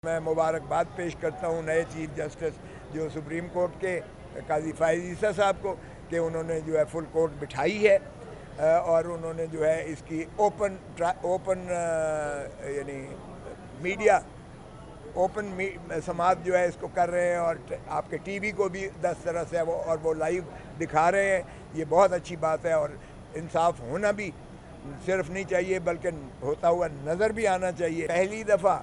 मैं मुबारकबाद पेश करता हूँ नए चीफ जस्टिस जो सुप्रीम कोर्ट के काजी फ़ाइज़ ईसा साहब को कि उन्होंने जो है फुल कोर्ट बिठाई है और उन्होंने जो है इसकी ओपन यानी मीडिया समाज जो है इसको कर रहे हैं और आपके टीवी को भी 10 तरह से वो लाइव दिखा रहे हैं। ये बहुत अच्छी बात है और इंसाफ होना भी सिर्फ नहीं चाहिए बल्कि होता हुआ नज़र भी आना चाहिए। पहली दफ़ा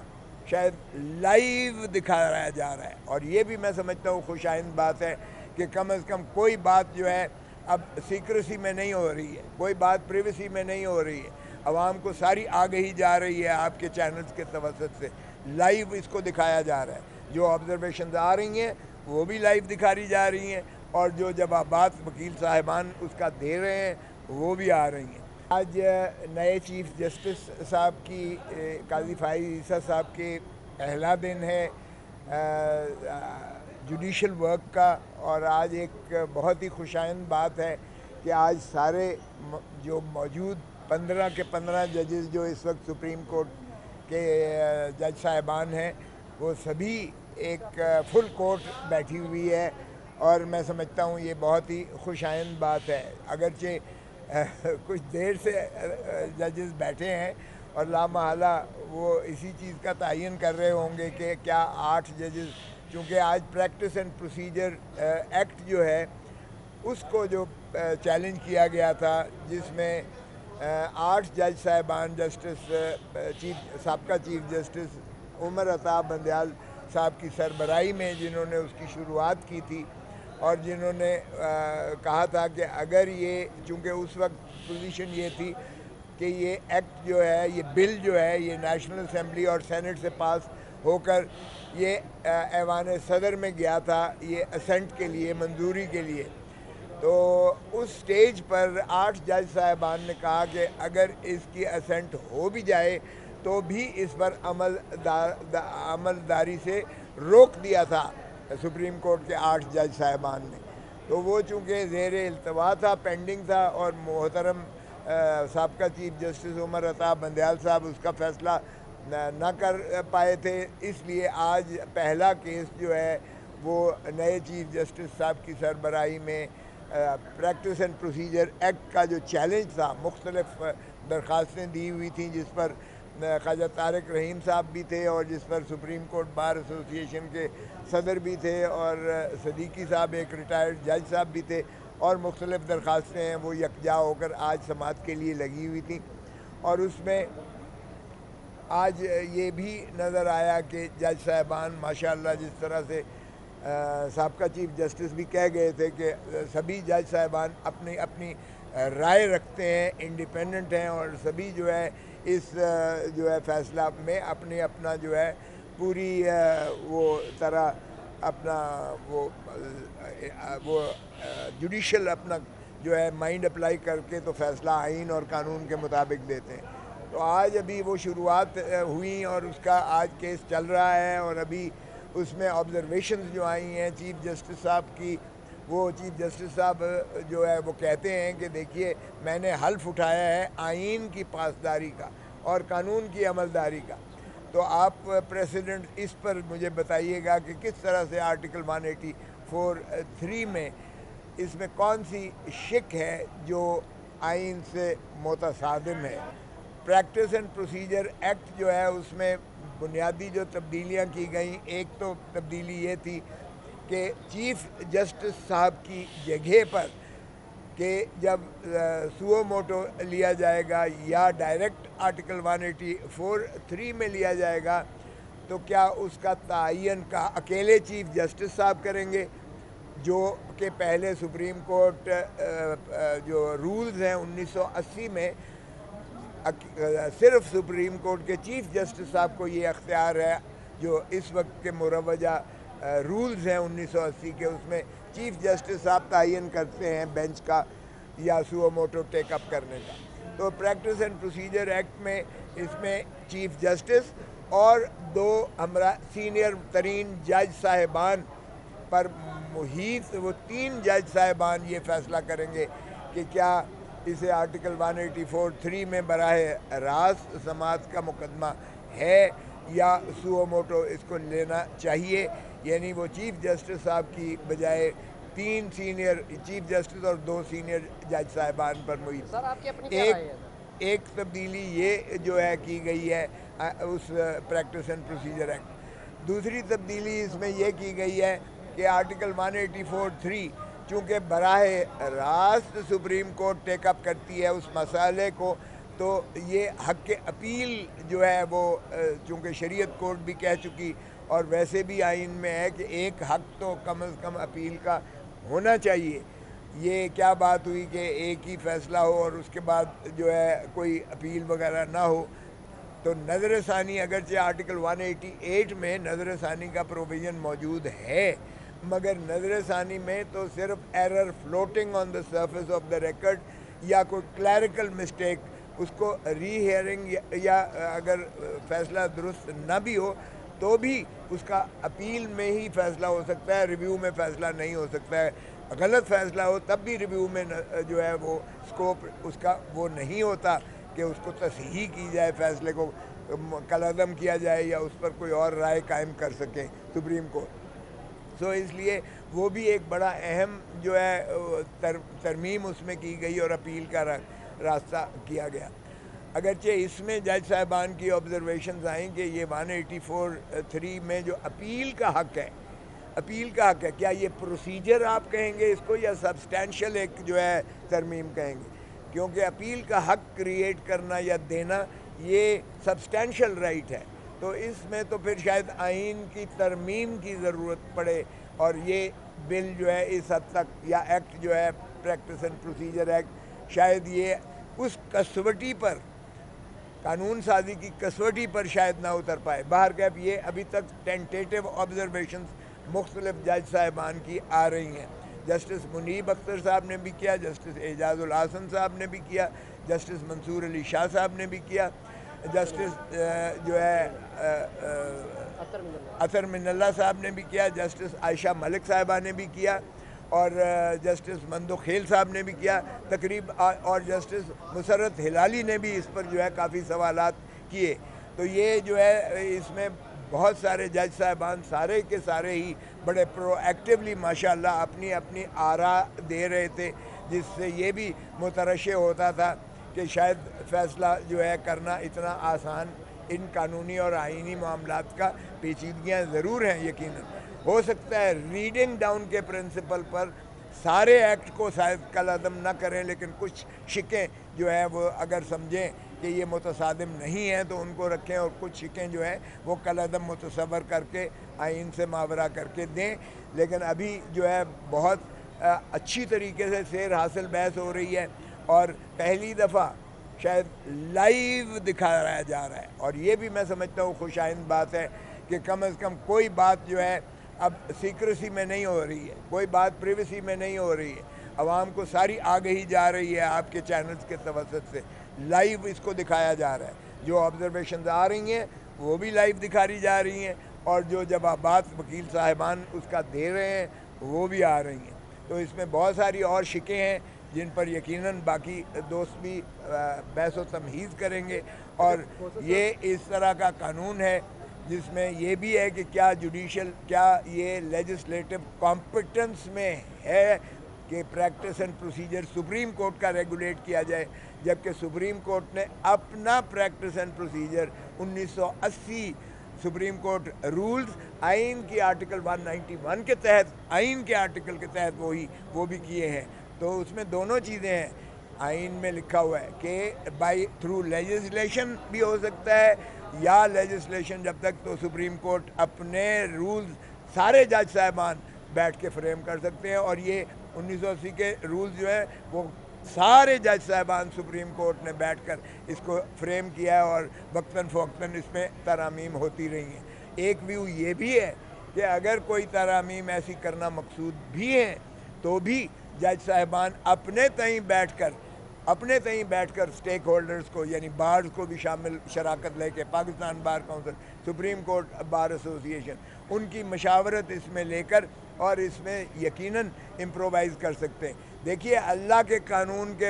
शायद लाइव दिखाया जा रहा है और ये भी मैं समझता हूँ खुशाइंद बात है कि कम से कम कोई बात जो है अब सीक्रेसी में नहीं हो रही है, कोई बात प्रिवेसी में नहीं हो रही है। आवाम को सारी आगही जा रही है आपके चैनल्स के तवसत से, लाइव इसको दिखाया जा रहा है। जो ऑब्जर्वेशन आ रही हैं वो भी लाइव दिखाई जा रही हैं और जो जवाबात वकील साहिबान उसका दे रहे हैं वो भी आ रही हैं। आज नए चीफ जस्टिस साहब की काजी फ़ाइज़ ईसा साहब के पहला दिन है जुडिशल वर्क का और आज एक बहुत ही खुशाइंद बात है कि आज सारे जो मौजूद 15 के 15 जजेस जो इस वक्त सुप्रीम कोर्ट के जज साहिबान हैं वो सभी एक फुल कोर्ट बैठी हुई है और मैं समझता हूँ ये बहुत ही खुशाइंद बात है। अगरचे कुछ देर से जजेस बैठे हैं और लामहला वो इसी चीज़ का तयन कर रहे होंगे कि क्या 8 जजेस, चूँकि आज प्रैक्टिस एंड प्रोसीजर एक्ट जो है उसको जो चैलेंज किया गया था जिसमें 8 जज साहिबान साबका चीफ जस्टिस उमर अता बंदयाल साहब की सरबराही में जिन्होंने उसकी शुरुआत की थी और जिन्होंने कहा था कि अगर ये, चूँकि उस वक्त पोजीशन ये थी कि ये एक्ट जो है, ये बिल जो है, ये नेशनल असेंबली और सेनेट से पास होकर ये ऐवान सदर में गया था ये असेंट के लिए, मंजूरी के लिए। तो उस स्टेज पर 8 जज साहिबान ने कहा कि अगर इसकी असेंट हो भी जाए तो भी इस पर अमलदारी से रोक दिया था सुप्रीम कोर्ट के 8 जज साहिबान ने। तो वो चूँकि ज़ेर इल्तवा था, पेंडिंग था और मोहतरम साबका चीफ जस्टिस उमर अता बंदयाल साहब उसका फ़ैसला न कर पाए थे, इसलिए आज पहला केस जो है वो नए चीफ जस्टिस साहब की सरबराही में प्रैक्टिस एंड प्रोसीजर एक्ट का जो चैलेंज था, मुख्तलिफ दरख्वास्तें दी हुई थी जिस पर ख्वाजा तारिक रहीम साहब भी थे और जिस पर सुप्रीम कोर्ट बार एसोसिएशन के सदर भी थे और सदीकी साहब एक रिटायर्ड जज साहब भी थे और मुख्तलिफ दरख्वास्तें हैं वो यकजा होकर आज समाअत के लिए लगी हुई थी। और उसमें आज ये भी नज़र आया कि जज साहिबान माशाअल्लाह जिस तरह से साबका चीफ जस्टिस भी कह गए थे कि सभी जज साहिबान अपनी अपनी राय रखते हैं, इंडिपेंडेंट हैं और सभी जो है इस जो है फ़ैसला में अपने अपना जो है पूरी वो तरह अपना वो जुडिशल अपना जो है माइंड अप्लाई करके तो फ़ैसला आइन और कानून के मुताबिक देते हैं। तो आज अभी वो शुरुआत हुई और उसका आज केस चल रहा है और अभी उसमें ऑब्जर्वेशंस जो आई हैं चीफ जस्टिस साहब की, वो चीफ जस्टिस साहब जो है वो कहते हैं कि देखिए मैंने हल्फ उठाया है आइन की पासदारी का और कानून की अमलदारी का। तो आप प्रेसिडेंट इस पर मुझे बताइएगा कि किस तरह से आर्टिकल 184(3) में इसमें कौन सी शिक है जो आइन से मुतसादिम है। प्रैक्टिस एंड प्रोसीजर एक्ट जो है उसमें बुनियादी जो तब्दीलियाँ की गई, एक तो तब्दीली ये थी कि चीफ जस्टिस साहब की जगह पर कि जब सुओ मोटो लिया जाएगा या डायरेक्ट आर्टिकल 184(3) में लिया जाएगा तो क्या उसका तयन का अकेले चीफ जस्टिस साहब करेंगे, जो कि पहले सुप्रीम कोर्ट जो रूल्स हैं 1980 में सिर्फ सुप्रीम कोर्ट के चीफ जस्टिस साहब को ये अख्तियार है। जो इस वक्त के मुरवजा रूल्स हैं 1980 के, उसमें चीफ जस्टिस साहब तयन करते हैं बेंच का या सुओ मोटो टेकअप करने का। तो प्रैक्टिस एंड प्रोसीजर एक्ट में इसमें चीफ जस्टिस और 2 हमरा सीनियर तरीन जज साहिबान पर मुहित वो 3 जज साहिबान ये फ़ैसला करेंगे कि क्या इसे आर्टिकल 184(3) में बराह रास्त समाअत का मुकदमा है या सुओ मोटो इसको लेना चाहिए, यानी वो चीफ जस्टिस साहब की बजाय 3 सीनियर चीफ जस्टिस और 2 सीनियर जज साहिबान पर मुहित। सर आपकी अपनी क्या राय है? एक तब्दीली ये जो है की गई है उस प्रैक्टिस एंड प्रोसीजर एक्ट। दूसरी तब्दीली इसमें यह की गई है कि आर्टिकल 184(3) चूँकि बराह रास्त सुप्रीम कोर्ट टेकअप करती है उस मसाले को, तो ये हक़ के अपील जो है वो चूँकि शरीयत कोर्ट भी कह चुकी और वैसे भी आइन में है कि एक हक़ तो कम से कम अपील का होना चाहिए। ये क्या बात हुई कि एक ही फ़ैसला हो और उसके बाद जो है कोई अपील वगैरह ना हो। तो नज़र सानी, अगरचे आर्टिकल 188 में नज़र सानी का प्रोविज़न मौजूद है, मगर नज़र सानी में तो सिर्फ error floating on the surface of the record या कोई क्लैरिकल मिस्टेक, उसको री हियरिंग या अगर फ़ैसला दुरुस्त ना भी हो तो भी उसका अपील में ही फ़ैसला हो सकता है, रिव्यू में फ़ैसला नहीं हो सकता है। गलत फ़ैसला हो तब भी रिव्यू में जो है वो स्कोप उसका वो नहीं होता कि उसको तसहीह की जाए, फ़ैसले को कलअदम किया जाए या उस पर कोई और राय कायम कर सकें सुप्रीम कोर्ट। सो इसलिए वो भी एक बड़ा अहम जो है तरमीम उसमें की गई और अपील का रास्ता किया गया। अगरचे इसमें जज साहिबान की ऑब्जर्वेशंस आई कि ये 184(3) में जो अपील का हक़ है, अपील का हक़ है, क्या ये प्रोसीजर आप कहेंगे इसको या सब्सटेंशियल एक जो है तरमीम कहेंगे? क्योंकि अपील का हक़ क्रिएट करना या देना ये सब्सटेंशियल राइट है, तो इसमें तो फिर शायद आइन की तरमीम की ज़रूरत पड़े और ये बिल जो है इस हद तक या एक्ट जो है प्रैक्टिस एंड प्रोसीजर एक्ट शायद ये उस कसवटी पर, कानून साजी की कसवटी पर शायद ना उतर पाए। बाहर कैफ ये अभी तक टेंटेटिव ऑब्जर्वेशंस मुख्तलिफ जज साहिबान की आ रही हैं। जस्टिस मुनीब अख्तर साहब ने भी किया, जस्टिस एजाजुल हसन साहब ने भी किया, जस्टिस मंसूर अली शाह साहब ने भी किया, जस्टिस जो है अतर मिनल्ला साहब ने भी किया, जस्टिस आयशा मलिक साहिबा ने भी किया और जस्टिस मंदो खेल साहब ने भी किया तकरीब, और जस्टिस मुसरत हिलाली ने भी इस पर जो है काफ़ी सवालात किए। तो ये जो है इसमें बहुत सारे जज साहिबान सारे के सारे ही बड़े प्रोएक्टिवली माशाल्लाह अपनी अपनी आरा दे रहे थे, जिससे ये भी मुतरशे होता था कि शायद फ़ैसला जो है करना इतना आसान इन कानूनी और आइनी मामलात का पेचीदगियाँ ज़रूर हैं, यकीनन हो सकता है रीडिंग डाउन के प्रिंसिपल पर सारे एक्ट को शायद कलअदम न करें, लेकिन कुछ शिकें जो है वो अगर समझें कि ये मुतसादिम नहीं है तो उनको रखें और कुछ शिकें जो हैं वो कलअदम मुतसव्वर करके आइन से मावरा करके दें। लेकिन अभी जो है बहुत अच्छी तरीके से सैर हासिल बहस हो रही है और पहली दफ़ा शायद लाइव दिखाया जा रहा है, और ये भी मैं समझता हूँ खुशाइंद बात है कि कम से कम कोई बात जो है अब सीक्रेसी में नहीं हो रही है, कोई बात प्रिवेसी में नहीं हो रही है, आवाम को सारी आगही जा रही है आपके चैनल्स के तवसत से, लाइव इसको दिखाया जा रहा है। जो ऑब्जर्वेशन आ रही हैं वो भी लाइव दिखाई जा रही हैं और जो जवाबात वकील साहिबान उसका दे रहे हैं वो भी आ रही हैं। तो इसमें बहुत सारी और शिकें हैं जिन पर यकीनन बाकी दोस्त भी बहस व तमहीज़ करेंगे, और ये इस तरह का कानून है जिसमें ये भी है कि क्या जुडिशल, क्या ये लेजिस्लेटिव कॉम्पिटेंस में है कि practice and procedure supreme court का रेगुलेट किया जाए, जबकि सुप्रीम कोर्ट ने अपना practice and procedure 1980 supreme court rules आइन की आर्टिकल 191 के तहत, आइन के आर्टिकल के तहत वो भी किए हैं। तो उसमें दोनों चीज़ें हैं, आइन में लिखा हुआ है कि बाई थ्रू लेजिस्लेशन भी हो सकता है या लेजिस्लेशन जब तक तो सुप्रीम कोर्ट अपने रूल्स सारे जज साहिबान बैठ के फ्रेम कर सकते हैं, और ये 1980 के रूल्स जो है वो सारे जज साहिबान सुप्रीम कोर्ट ने बैठकर इसको फ्रेम किया है और वक्तन फ़वक्तन इसमें तरामीम होती रही हैं। एक व्यू ये भी है कि अगर कोई तरामीम ऐसी करना मकसूद भी है तो भी जज साहिबान अपने तहीं बैठकर स्टेक होल्डर्स को यानी बार्स को भी शामिल शराकत लेके, Pakistan bar council, supreme court bar association, उनकी मशावरत इसमें लेकर और इसमें यकीनन इम्प्रोवाइज़ कर सकते हैं। देखिए अल्लाह के कानून के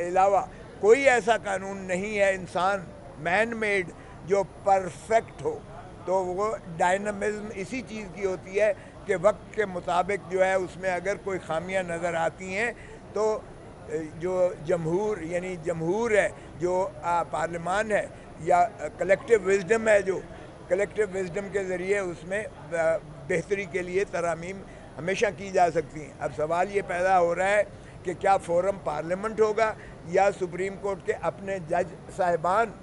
अलावा कोई ऐसा कानून नहीं है इंसान मैन मेड जो परफेक्ट हो। तो वो डायनामिज्म इसी चीज़ की होती है कि वक्त के मुताबिक जो है उसमें अगर कोई खामियां नज़र आती हैं तो जो जमहूर यानी जमहूर है, जो पार्लियामान है, या कलेक्टिव विजडम है, जो कलेक्टिव विजडम के ज़रिए उसमें बेहतरी के लिए तरमीम हमेशा की जा सकती हैं। अब सवाल ये पैदा हो रहा है कि क्या फ़ोरम पार्लियामेंट होगा या सुप्रीम कोर्ट के अपने जज साहिबान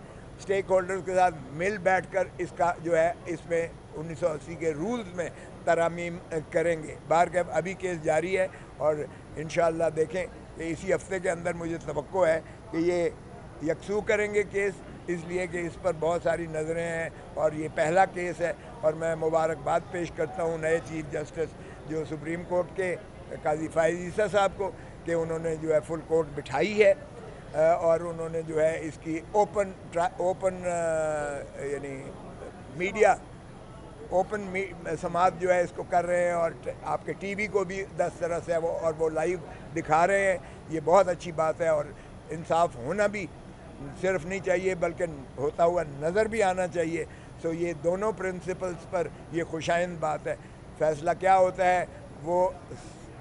स्टेक होल्डर्स के साथ मिल बैठकर इसका जो है इसमें 1980 के रूल्स में तरमीम करेंगे। बाहर के अभी केस जारी है और इंशाअल्लाह देखें कि इसी हफ्ते के अंदर मुझे तवक्को है कि ये यकसू करेंगे केस, इसलिए कि इस पर बहुत सारी नज़रें हैं और ये पहला केस है। और मैं मुबारकबाद पेश करता हूँ नए चीफ जस्टिस जो सुप्रीम कोर्ट के काजी फायज़ ईसा साहब को कि उन्होंने जो है फुल कोर्ट बिठाई है और उन्होंने जो है इसकी ओपन यानी मीडिया ओपन समाज जो है इसको कर रहे हैं और आपके टीवी को भी 10 तरह से वो लाइव दिखा रहे हैं। ये बहुत अच्छी बात है और इंसाफ होना भी सिर्फ नहीं चाहिए बल्कि होता हुआ नज़र भी आना चाहिए। सो ये दोनों प्रिंसिपल्स पर ये खुशाइंद बात है। फ़ैसला क्या होता है वो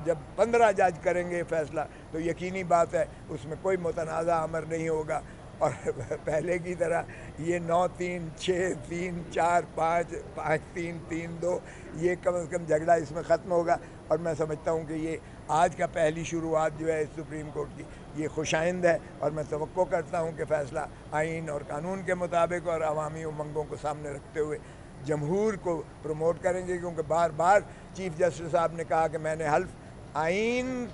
जब 15 जज करेंगे फ़ैसला तो यकीनी बात है उसमें कोई मुतनाज़ा अमर नहीं होगा और पहले की तरह ये 9-3, 6-3, 4-5, 5-3, 3-2 ये कम से कम झगड़ा इसमें ख़त्म होगा। और मैं समझता हूँ कि ये आज का पहली शुरुआत जो है सुप्रीम कोर्ट की ये खुशाइंद है और मैं तवक्को करता हूँ कि फ़ैसला आइन और कानून के मुताबिक और अवामी उमंगों को सामने रखते हुए जमहूर को प्रमोट करेंगे। क्योंकि बार बार चीफ जस्टिस साहब ने कहा कि मैंने हल्फ आइन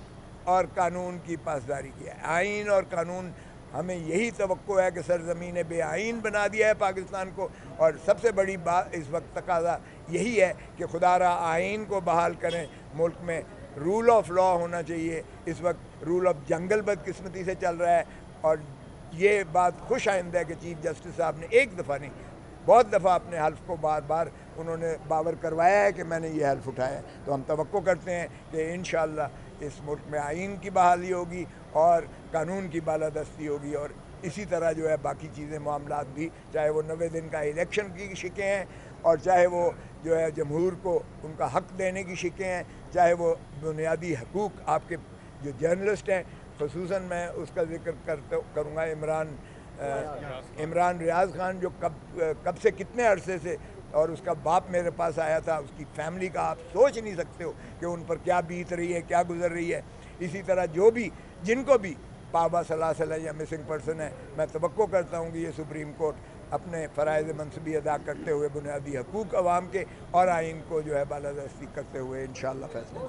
और कानून की पासदारी किया है। आइन और कानून हमें यही तवक्को है कि सरज़मीन बेआइन बना दिया है पाकिस्तान को और सबसे बड़ी बात इस वक्त तकाज़ा यही है कि खुदारा आइन को बहाल करें। मुल्क में रूल ऑफ लॉ होना चाहिए। इस वक्त रूल ऑफ जंगल बदकिस्मती से चल रहा है और ये बात खुश आइंद है कि चीफ जस्टिस साहब ने एक दफ़ा नहीं बहुत दफ़ा अपने हल्फ को बार बार उन्होंने बावर करवाया है कि मैंने ये हल्फ उठाया है। तो हम तवक्को करते हैं कि इंशाअल्लाह इस मुल्क में आइन की बहाली होगी और कानून की बालादस्ती होगी और इसी तरह जो है बाकी चीज़ें मामलात भी, चाहे वो 90 दिन का इलेक्शन की शिकें हैं और चाहे वो जो है जमहूर को उनका हक़ देने की शिकें हैं, चाहे वो बुनियादी हकूक़ आपके जो जर्नलिस्ट हैं, ख़ुसूसन मैं उसका जिक्र करूँगा इमरान रियाज़ ख़ान जो कब से कितने अरसे से और उसका बाप मेरे पास आया था, उसकी फैमिली का आप सोच नहीं सकते हो कि उन पर क्या बीत रही है, क्या गुजर रही है। इसी तरह जो भी जिनको भी पाबा सलासल या मिसिंग पर्सन है, मैं तवक्को करता हूँ कि ये सुप्रीम कोर्ट अपने फ़राइज़ मनसबी अदा करते हुए बुनियादी हकूक़ अवाम के और आइन को जो है बालादस्ती करते हुए इंशाअल्लाह फैसला।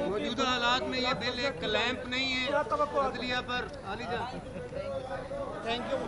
मौजूदा हालात में ये बिल एक क्लैंप नहीं है अदलिया पर। Thank you.